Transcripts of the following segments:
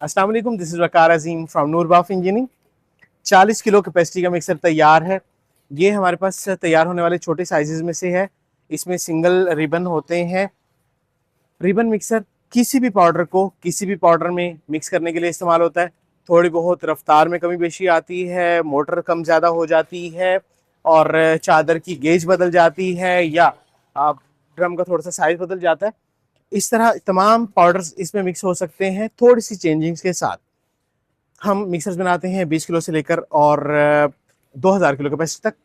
अस्सलाम वालेकुम, this is Waqar Azeem from Noorbaf engineering. 40 kilo capacity का मिक्सर तैयार है। ये हमारे पास तैयार होने वाले छोटे साइजेस में से है। इसमें सिंगल रिबन होते हैं। रिबन मिक्सर किसी भी पाउडर को किसी भी पाउडर में मिक्स करने के लिए इस्तेमाल होता है। थोड़ी बहुत रफ्तार में कमी बेशी आती है, मोटर कम ज़्यादा हो जाती है और चादर की गेज बदल जाती है या ड्रम का थोड़ा सा साइज बदल जाता है। इस तरह तमाम पाउडर्स इसमें मिक्स हो सकते हैं थोड़ी सी चेंजिंग्स के साथ। हम मिक्सर्स बनाते हैं 20 किलो से लेकर और 2000 किलो कैपेसिटी तक।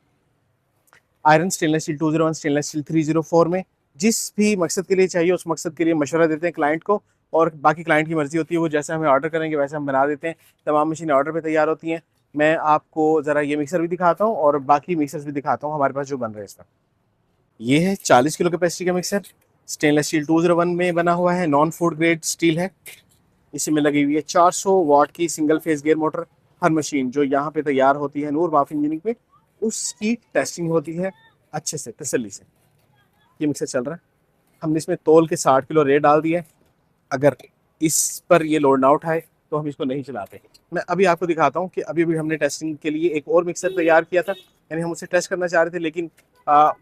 Iron stainless steel 201, stainless steel 304 में जिस भी मकसद के लिए चाहिए उस मकसद के लिए मशवरा देते हैं क्लाइंट को, और बाकी क्लाइंट की मर्जी होती है, वो जैसे हमें ऑर्डर करेंगे वैसे हम बना देते हैं। तमाम मशीनें ऑर्डर पे तैयार होती हैं। मैं आपको ज़रा ये मिक्सर भी दिखाता हूँ और बाकी मिक्सर्स भी दिखाता हूँ हमारे पास जो बन रहे हैं इस वक्त। ये है 40 किलो कैपेसिटी का मिक्सर। स्टेनलेस स्टील 201 में बना हुआ है, नॉन फूड ग्रेड स्टील है। इसी में लगी हुई है 400 वाट की सिंगल फेज गियर मोटर। हर मशीन जो यहाँ पे तैयार होती है नूर बाफ इंजीनियरिंग में, उसकी टेस्टिंग होती है अच्छे से तसल्ली से। ये मिक्सर चल रहा है। हमने इसमें तोल के 60 किलो रेत डाल दिया है। अगर इस पर ये लोड ना उठाए तो हम इसको नहीं चलाते। मैं अभी आपको दिखाता हूँ कि अभी अभी हमने टेस्टिंग के लिए एक और मिक्सर तैयार किया था, यानी हम उसे टेस्ट करना चाह रहे थे, लेकिन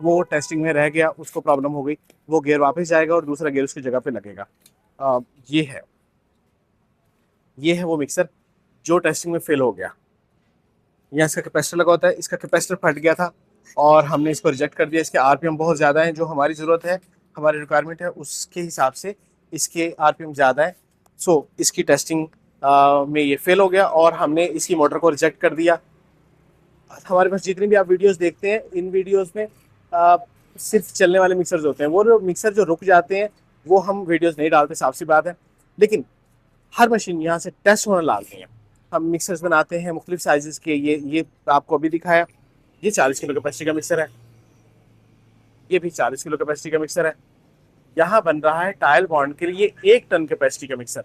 वो टेस्टिंग में रह गया, उसको प्रॉब्लम हो गई। वो गियर वापस जाएगा और दूसरा गियर उसकी जगह पे लगेगा। ये है ये है वो मिक्सर जो टेस्टिंग में फेल हो गया। यहाँ इसका कैपेसिटर लगा होता है, इसका कैपेसिटर फट गया था और हमने इसको रिजेक्ट कर दिया। इसके आरपीएम बहुत ज़्यादा है, जो हमारी ज़रूरत है, हमारी रिक्वायरमेंट है, उसके हिसाब से इसके आरपीएम ज़्यादा है। सो इसकी टेस्टिंग में ये फेल हो गया और हमने इसकी मोटर को रिजेक्ट कर दिया। हमारे पास जितनी भी आप वीडियोस देखते हैं, इन वीडियोस में सिर्फ चलने वाले मिक्सर्स होते हैं। वो जो मिक्सर जो रुक जाते हैं वो हम वीडियोस नहीं डालते, साफ सी बात है। लेकिन हर मशीन यहाँ से टेस्ट होने लाती है। हम मिक्सर्स बनाते हैं मुख्तलिफ साइजेस के। ये आपको अभी दिखाया, ये 40 किलो कैपेसिटी का मिक्सर है। ये भी 40 किलो कैपेसिटी का मिक्सर है। यहाँ बन रहा है टाइल बॉन्ड के लिए 1 टन कैपेसिटी का मिक्सर।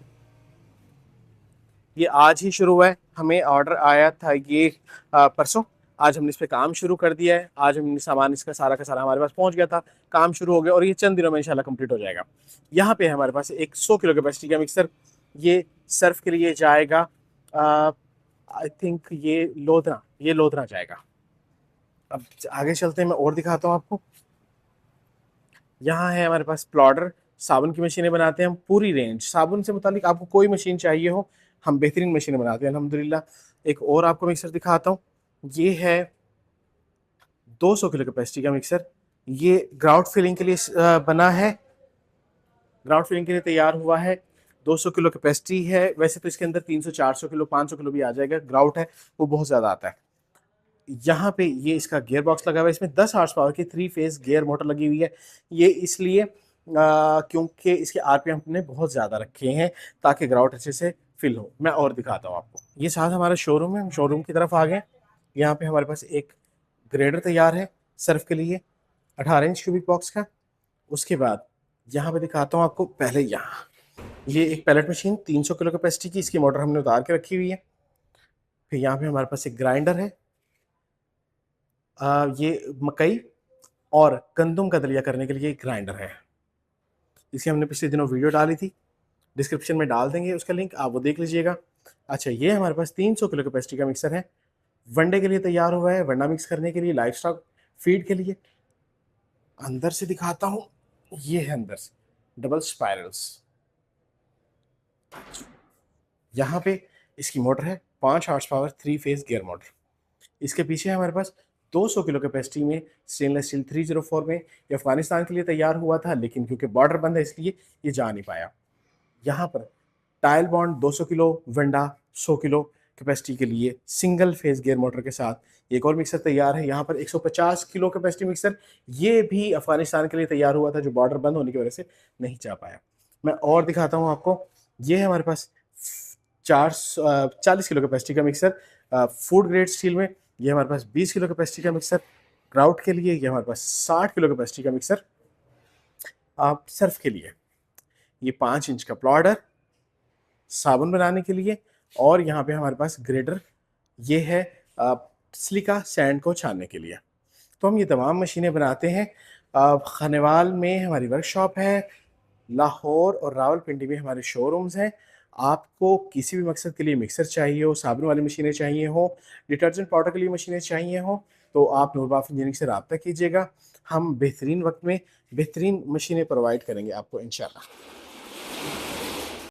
ये आज ही शुरू हुआ है, हमें ऑर्डर आया था ये परसों। आज हमने इस पर काम शुरू कर दिया है। आज हमने सामान इसका सारा का सारा हमारे पास पहुंच गया था, काम शुरू हो गया और ये चंद दिनों में इंशाल्लाह कंप्लीट हो जाएगा। यहाँ पे हमारे पास एक 100 किलो कैपेसिटी का मिक्सर। ये सर्फ के लिए जाएगा, आई थिंक ये लोधरा जाएगा। अब आगे चलते हैं, मैं और दिखाता हूँ आपको। यहाँ है हमारे पास प्लॉडर। साबुन की मशीनें बनाते हैं हम, पूरी रेंज साबुन से मुतालिक आपको कोई मशीन चाहिए हो, हम बेहतरीन मशीनें बनाते हैं अल्हम्दुलिल्लाह। एक और आपको मिक्सर दिखाता हूँ। ये है 200 किलो कैपेसिटी का मिक्सर। ये ग्राउट फिलिंग के लिए बना है, ग्राउट फिलिंग के लिए तैयार हुआ है। 200 किलो कैपेसिटी है। वैसे तो इसके अंदर 300, 400 किलो, 500 किलो भी आ जाएगा। ग्राउट है वो बहुत ज़्यादा आता है। यहाँ पे ये इसका गियर बॉक्स लगा हुआ है। इसमें 10 हॉर्स पावर की 3 फेज गियर मोटर लगी हुई है। ये इसलिए क्योंकि इसके आरपीएम हमने बहुत ज़्यादा रखे हैं ताकि ग्राउट अच्छे से फिल हो। मैं और दिखाता हूँ आपको। ये साथ हमारा शोरूम है, हम शोरूम की तरफ आ गए। यहाँ पे हमारे पास एक ग्रेडर तैयार है सर्फ के लिए, 18 इंच क्यूबिक बॉक्स का। उसके बाद यहाँ पे दिखाता हूँ आपको। पहले यहाँ ये एक पैलेट मशीन 300 किलो कैपेसिटी की, इसकी मोटर हमने उतार के रखी हुई है। फिर यहाँ पे हमारे पास एक ग्राइंडर है। ये मकई और गंदम का दलिया करने के लिए एक ग्राइंडर है। इसकी हमने पिछले दिनों वीडियो डाली थी, डिस्क्रिप्शन में डाल देंगे उसका लिंक, आप वो देख लीजिएगा। अच्छा, ये हमारे पास 300 किलो कैपेसिटी का मिक्सर है। वनडे के लिए तैयार हुआ है, वंडा मिक्स करने के लिए, लाइफ स्टॉक फीड के लिए। अंदर से दिखाता हूँ। ये है अंदर से डबल स्पाइरल्स। यहाँ पे इसकी मोटर है 5 horse power 3 phase gear motor. इसके पीछे हमारे पास 200 किलो कैपेसिटी में स्टेनलेस स्टील 304 में, ये अफगानिस्तान के लिए तैयार हुआ था, लेकिन क्योंकि बॉर्डर बंद है इसलिए ये जा नहीं पाया। यहाँ पर टाइल बॉन्ड 200 किलो, वंडा 100 किलो कैपेसिटी के लिए सिंगल फेज गियर मोटर के साथ एक और मिक्सर तैयार है। यहाँ पर 150 किलो कैपेसिटी मिक्सर, ये भी अफगानिस्तान के लिए तैयार हुआ था, जो बॉर्डर बंद होने की वजह से नहीं जा पाया। मैं और दिखाता हूँ आपको। ये है हमारे पास 40 किलो कैपेसिटी का मिक्सर फूड ग्रेड स्टील में। ये हमारे पास 20 किलो कैपेसिटी का मिक्सर ग्राउट के लिए। ये हमारे पास 60 किलो कैपेसिटी का मिक्सर सर्फ के लिए। ये 5 इंच का प्लॉडर साबुन बनाने के लिए। और यहाँ पे हमारे पास ग्रेडर, ये है सिलिका सैंड को छानने के लिए। तो हम ये तमाम मशीनें बनाते हैं। खानेवाल में हमारी वर्कशॉप है, लाहौर और रावलपिंडी में हमारे शोरूम्स हैं, आपको किसी भी मकसद के लिए मिक्सर चाहिए हो, साबुन वाली मशीनें चाहिए हो, डिटर्जेंट पाउडर के लिए मशीनें चाहिए हो, तो आप नूरबाफ इंजीनियरिंग से रब्ता कीजिएगा। हम बेहतरीन वक्त में बेहतरीन मशीनें प्रोवाइड करेंगे आपको इंशाल्लाह।